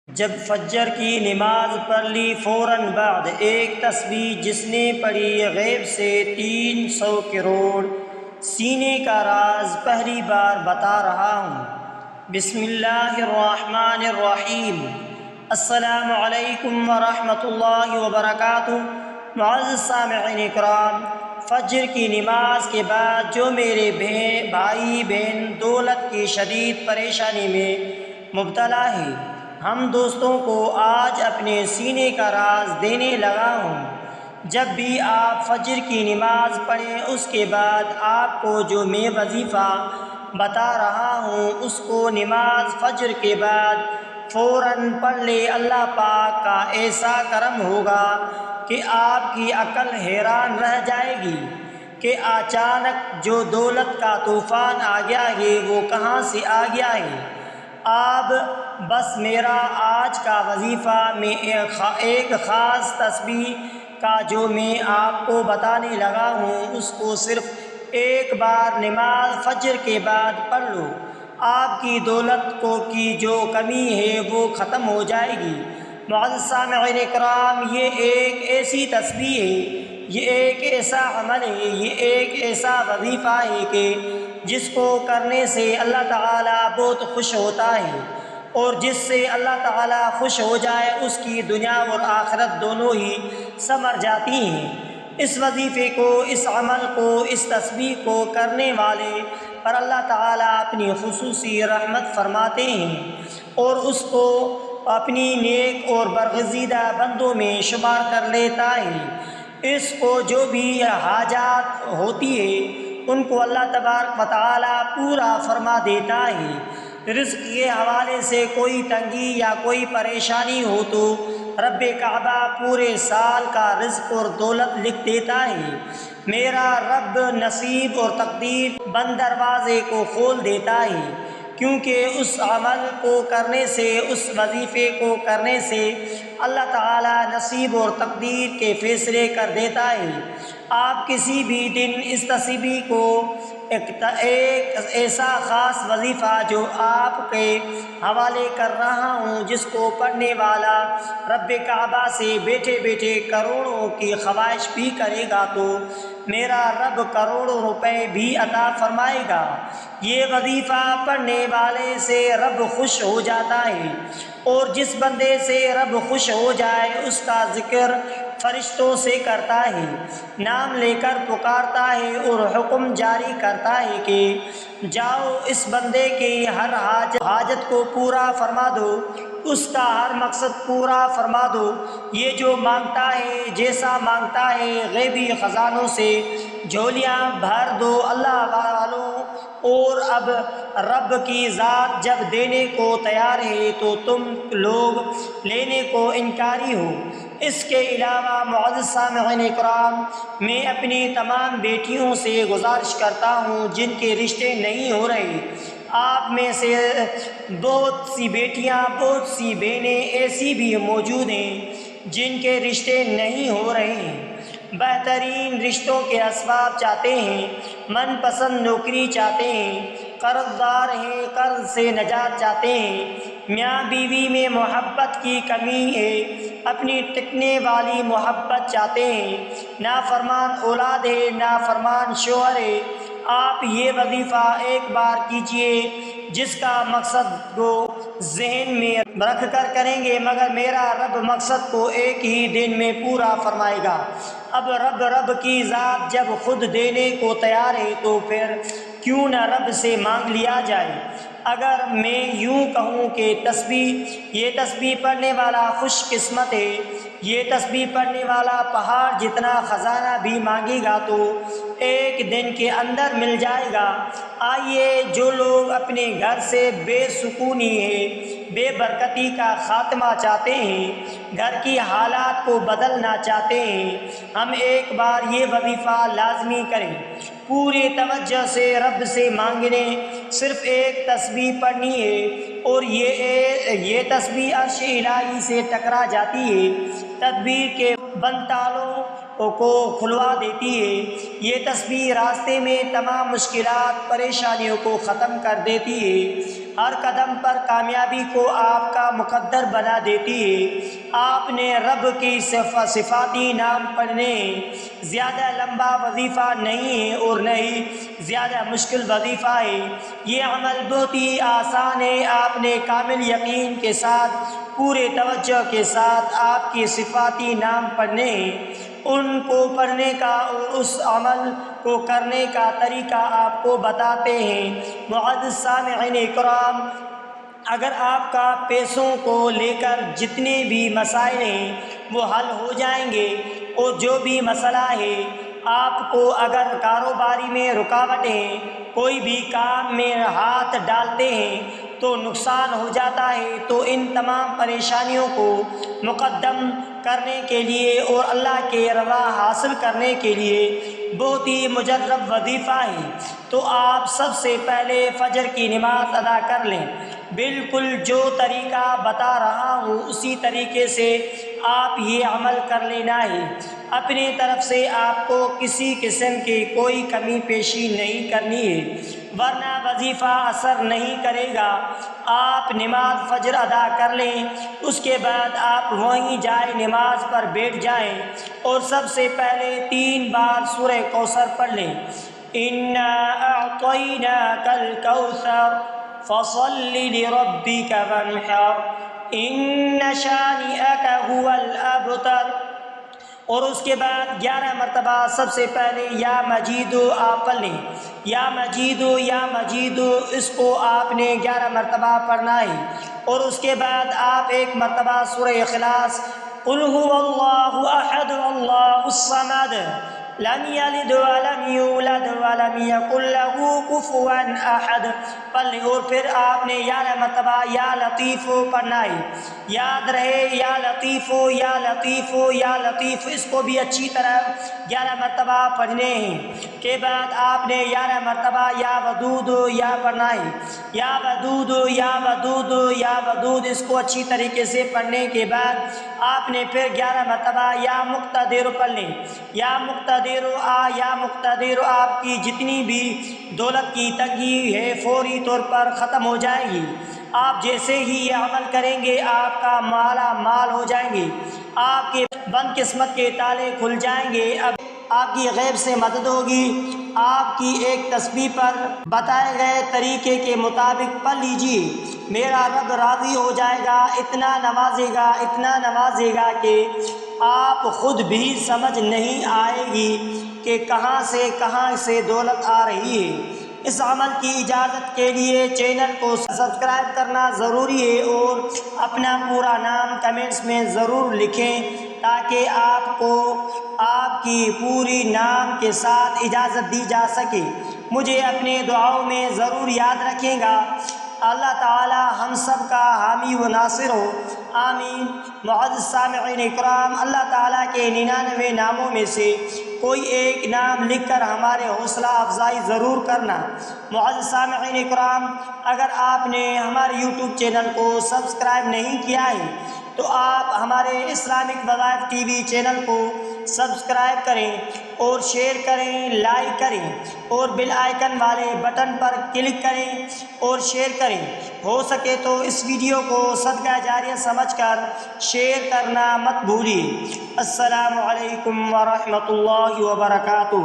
جب فجر کی نماز پڑھ لی فوراً بعد ایک تسبیح جس نے پڑھی غیب سے 300 کروڑ سینے کا راز پہلی بار بتا رہا ہوں۔ بسم اللہ الرحمن الرحیم۔ السلام علیکم ورحمۃ اللہ وبرکاتہ۔ معزز سامعین اکرام، فجر کی نماز کے بعد جو میرے بھائی بہن دولت کی شدید پریشانی میں مبتلا ہے، ہم دوستوں کو آج اپنے سینے کا راز دینے لگا ہوں۔ جب بھی آپ فجر کی نماز پڑھیں، اس کے بعد آپ کو جو میں وظیفہ بتا رہا ہوں اس کو نماز فجر کے بعد فوراً پڑھ لے۔ اللہ پاک کا ایسا کرم ہوگا کہ آپ کی عقل حیران رہ جائے گی کہ اچانک جو دولت کا طوفان آ گیا ہے وہ کہاں سے آ گیا ہے۔ آپ بس میرا آج کا وظیفہ میں ایک خاص تسبیح کا جو میں آپ کو بتانے لگا ہوں اس کو صرف ایک بار نماز فجر کے بعد پڑھ لو، آپ کی دولت کو کی جو کمی ہے وہ ختم ہو جائے گی۔ معزز سامعین اکرام، یہ ایک ایسی تسبیح ہے، یہ ایک ایسا عمل ہے، یہ ایک ایسا وظیفہ ہے کہ جس کو کرنے سے اللہ تعالیٰ بہت خوش ہوتا ہے، اور جس سے اللہ تعالیٰ خوش ہو جائے اس کی دنیا اور آخرت دونوں ہی سنور جاتی ہیں۔ اس وظیفے کو، اس عمل کو، اس تسبیح کو کرنے والے پر اللہ تعالیٰ اپنی خصوصی رحمت فرماتے ہیں اور اس کو اپنی نیک اور برگزیدہ بندوں میں شمار کر لیتا ہے۔ اس کو جو بھی حاجات ہوتی ہے ان کو اللہ تبارک و تعالیٰ پورا فرما دیتا ہے۔ رزق کے حوالے سے کوئی تنگی یا کوئی پریشانی ہو تو رب کعبہ پورے سال کا رزق اور دولت لکھ دیتا ہے۔ میرا رب نصیب اور تقدیر بند دروازے کو کھول دیتا ہے، کیونکہ اس عمل کو کرنے سے، اس وظیفے کو کرنے سے اللہ تعالیٰ نصیب اور تقدیر کے فیصلے کر دیتا ہے۔ آپ کسی بھی دن اس تسبیح کو ایک ایسا خاص وظیفہ جو آپ کے حوالے کر رہا ہوں، جس کو پڑھنے والا رب کعبہ سے بیٹھے بیٹھے کروڑوں کی خواہش بھی کرے گا تو میرا رب کروڑوں روپے بھی عطا فرمائے گا۔ یہ وظیفہ پڑھنے والے سے رب خوش ہو جاتا ہے، اور جس بندے سے رب خوش ہو جائے اس کا ذکر فرشتوں سے کرتا ہے، نام لے کر پکارتا ہے اور حکم جاری کرتا ہے کہ جاؤ اس بندے کی ہر حاجت کو پورا فرما دو، اس کا ہر مقصد پورا فرما دو۔ یہ جو مانگتا ہے، جیسا مانگتا ہے، غیبی خزانوں سے جھولیاں بھر دو اللہ والوں۔ اور اب رب کی ذات جب دینے کو تیار ہے تو تم لوگ لینے کو انکاری ہو۔ اس کے علاوہ معزز سامعین اکرام، میں اپنی تمام بیٹیوں سے گزارش کرتا ہوں جن کے رشتے نہیں ہو رہے، آپ میں سے بہت سی بیٹیاں، بہت سی بہنیں ایسی بھی موجود ہیں جن کے رشتے نہیں ہو رہے ہیں، بہترین رشتوں کے اسباب چاہتے ہیں، من پسند نوکری چاہتے ہیں، قرض دار ہیں، قرض سے نجات چاہتے ہیں، میاں بیوی میں محبت کی کمی ہے، اپنی ٹکنے والی محبت چاہتے ہیں، نافرمان اولاد ہے، نافرمان شوہر ہے۔ آپ یہ وظیفہ ایک بار کیجئے، جس کا مقصد کو ذہن میں رکھ کر کریں گے، مگر میرا رب مقصد کو ایک ہی دن میں پورا فرمائے گا۔ اب رب کی ذات جب خود دینے کو تیار ہے تو پھر کیوں نہ رب سے مانگ لیا جائے۔ اگر میں یوں کہوں کہ یہ تسبیح پڑھنے والا خوش قسمت ہے، یہ تسبیح پڑھنے والا پہاڑ جتنا خزانہ بھی مانگے گا تو ایک دن کے اندر مل جائے گا۔ آئیے، جو لوگ اپنے گھر سے بے سکونی ہے، بے برکتی کا خاتمہ چاہتے ہیں، گھر کی حالات کو بدلنا چاہتے ہیں، ہم ایک بار یہ وظیفہ لازمی کریں۔ پوری توجہ سے رب سے مانگنے، صرف ایک تسبیح پڑھنی ہے، اور یہ تسبیح عرش الہی سے ٹکرا جاتی ہے، تدبیر کے بند تالوں کو کھلوا دیتی ہے۔ یہ تسبیح راستے میں تمام مشکلات، پریشانیوں کو ختم کر دیتی ہے۔ ہر قدم پر کامیابی کو آپ کا مقدر بنا دیتی ہے۔ آپ نے رب کی صفاتی نام پڑھنے زیادہ لمبا وظیفہ نہیں ہے اور نہ ہی زیادہ مشکل وظیفہ ہے۔ یہ عمل بہت ہی آسان ہے۔ آپ نے کامل یقین کے ساتھ پورے توجہ کے ساتھ آپ کی صفاتی نام پڑھنے ہیں۔ ان کو پڑھنے کا اور اس عمل کو کرنے کا طریقہ آپ کو بتاتے ہیں۔ معزز سامعین اکرام، اگر آپ کا پیسوں کو لے کر جتنے بھی مسائل ہیں وہ حل ہو جائیں گے، اور جو بھی مسئلہ ہے آپ کو اگر کاروباری میں رکاوٹ ہے، کوئی بھی کام میں ہاتھ ڈالتے ہیں تو نقصان ہو جاتا ہے، تو ان تمام پریشانیوں کو مقدم کرنے کے لیے اور اللہ کے رضا حاصل کرنے کے لیے بہت ہی مجرب وظیفہ ہے۔ تو آپ سب سے پہلے فجر کی نماز ادا کر لیں۔ بالکل جو طریقہ بتا رہا ہوں اسی طریقے سے آپ یہ عمل کر لینا ہے۔ اپنی طرف سے آپ کو کسی قسم کی کوئی کمی پیشی نہیں کرنی ہے، ورنہ وظیفہ اثر نہیں کرے گا۔ آپ نماز فجر ادا کر لیں، اس کے بعد آپ وہیں جائے نماز پر بیٹھ جائیں اور سب سے پہلے 3 بار سورہ کوثر پڑھ لیں۔ اِنَّا أَعْطَيْنَاكَ الْكَوْثَرَ فَصَلِّ لِرَبِّكَ وَانْحَرْ إِنَّ شَانِئَكَ هُوَ الْأَبْتَرُ۔ اور اس کے بعد 11 مرتبہ سب سے پہلے یا مجید آپ پڑھ لیں۔ یا مجید اس کو آپ نے 11 مرتبہ پڑھنا ہے، اور اس کے بعد آپ 1 مرتبہ سورہ اخلاص قل هو اللہ احد اللہ الصمد لم یلد ولم یولد ولم یکن له کفوا احد پڑھ لیں، اور پھر آپ نے 11 مرتبہ یا لطیف پڑھنا ہے۔ یاد رہے یا لطیف یا لطیف یا لطیف، اس کو بھی اچھی طرح 11 مرتبہ پڑھنے ہیں۔ کے بعد آپ نے 11 مرتبہ یا ودود یا پڑھنا ہے۔ یا ودود یا ودود یا ودود، اس کو اچھی طریقے سے پڑھنے کے بعد آپ نے پھر 11 مرتبہ یا مقتدر پڑھ لیں۔ یا مقتدر آپ کی جتنی بھی دولت کی تنگی ہے فوری طور پر ختم ہو جائے گی۔ آپ جیسے ہی یہ عمل کریں گے آپ کا مالا مال ہو جائیں گے، آپ کے بند قسمت کے تالے کھل جائیں گے۔ اب آپ کی غیب سے مدد ہوگی۔ آپ کی ایک تسبیح پر بتائے گئے طریقے کے مطابق پڑھ لیجیے، میرا رب راضی ہو جائے گا، اتنا نوازے گا کہ آپ خود بھی سمجھ نہیں آئے گی کہ کہاں سے دولت آ رہی ہے۔ اس عمل کی اجازت کے لیے چینل کو سبسکرائب کرنا ضروری ہے، اور اپنا پورا نام کمنٹس میں ضرور لکھیں تاکہ آپ کو آپ کی پوری نام کے ساتھ اجازت دی جا سکے۔ مجھے اپنے دعاؤں میں ضرور یاد رکھیں گا۔ اللہ تعالی ہم سب کا حامی و ناصر ہو، آمین۔ معزز سامعین اکرام، اللہ تعالیٰ کے 99 ناموں میں سے کوئی ایک نام لکھ کر ہمارے حوصلہ افزائی ضرور کرنا۔ معزز سامعین اکرام، اگر آپ نے ہمارے یوٹیوب چینل کو سبسکرائب نہیں کیا ہے تو آپ ہمارے اسلامک وظائف ٹی وی چینل کو سبسکرائب کریں اور شیئر کریں، لائک کریں اور بیل آئیکن والے بٹن پر کلک کریں اور شیئر کریں۔ ہو سکے تو اس ویڈیو کو صدقہ جاریہ سمجھ کر شیئر کرنا مت بھولیے۔ السلام علیکم ورحمۃ اللہ وبرکاتہ۔